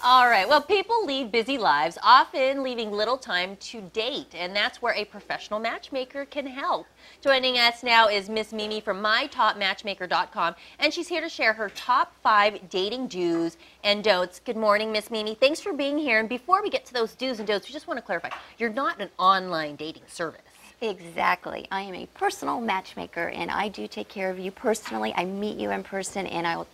All right. Well, people lead busy lives, often leaving little time to date, and that's where a professional matchmaker can help. Joining us now is Miss Mimi from mytopmatchmaker.com, and she's here to share her top 5 dating do's and don'ts. Good morning, Miss Mimi. Thanks for being here. And before we get to those do's and don'ts, we just want to clarify, you're not an online dating service. Exactly. I am a personal matchmaker, and I do take care of you personally. I meet you in person, and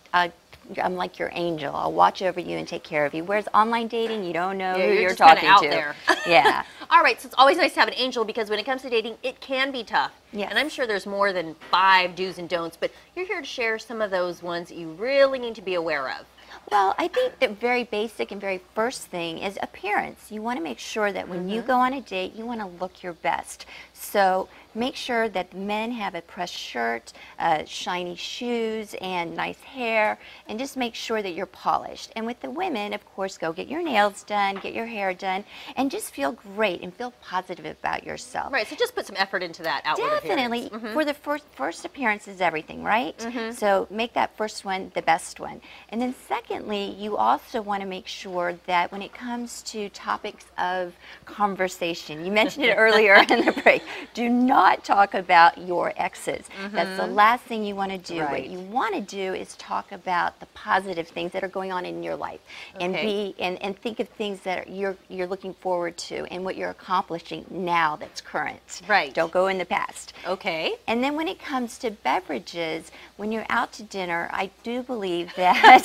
I'm like your angel. I'll watch over you and take care of you. Whereas online dating, you don't know who you're talking out to. There. Yeah. All right, so it's always nice to have an angel because when it comes to dating, it can be tough. Yes. And I'm sure there's more than 5 do's and don'ts, but you're here to share some of those ones that you really need to be aware of. Well, I think the very basic and very first thing is appearance. You want to make sure that when you go on a date, you want to look your best. So make sure that the men have a pressed shirt, shiny shoes, and nice hair, and just make sure that you're polished. And with the women, of course, go get your nails done, get your hair done, and just feel great and feel positive about yourself. Right, so just put some effort into that outward Definitely. appearance. For the first appearance is everything, right? So make that first one the best one. And then secondly, you also want to make sure that when it comes to topics of conversation, you mentioned it earlier in the break, do not talk about your exes. That's the last thing you want to do. Right. What you want to do is talk about the positive things that are going on in your life, and think of things that you're looking forward to and what you're accomplishing now that's current. Right. Don't go in the past. Okay. And then when it comes to beverages, when you're out to dinner, I do believe that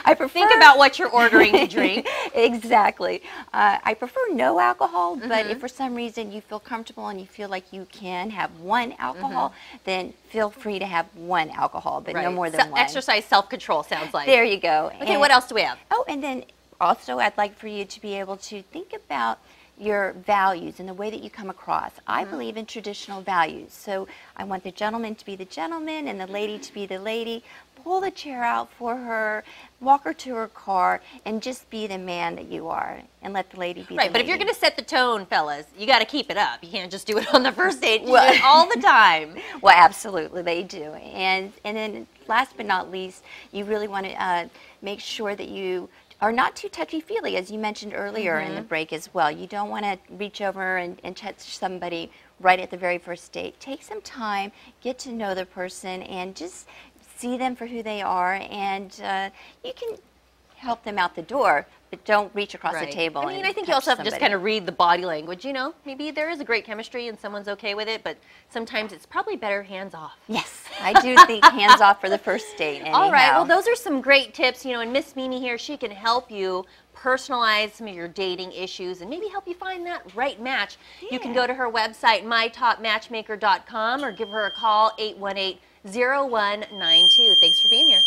I prefer... Think about what you're ordering to drink. Exactly. I prefer no alcohol, but if for some reason you feel comfortable and you feel like you can have one alcohol, then feel free to have one alcohol, but no more than one. Exercise self-control, sounds like. There you go. Okay, what else do we have? Oh, and then also I'd like for you to be able to think about your values and the way that you come across. I believe in traditional values, so I want the gentleman to be the gentleman and the lady to be the lady. Pull the chair out for her, walk her to her car, and just be the man that you are, and let the lady be the lady. Right, but if you're going to set the tone, fellas, you got to keep it up. You can't just do it on the first date. You do it all the time. Well, absolutely, they do. And then last but not least, you really want to make sure that you are not too touchy-feely, as you mentioned earlier in the break as well. You don't want to reach over and touch somebody right at the very first date. Take some time, get to know the person, and just see them for who they are, and you can help them out the door, but don't reach across the table. I mean, I think you also have to just kind of read the body language. You know, maybe there is a great chemistry and someone's okay with it, but sometimes it's probably better hands off. Yes, I do think hands off for the first date. Anyhow. All right, well, those are some great tips. You know, and Miss Mimi here, she can help you personalize some of your dating issues and maybe help you find that right match. Yeah. You can go to her website, mytopmatchmaker.com, or give her a call, 818-0192. Thanks for being here.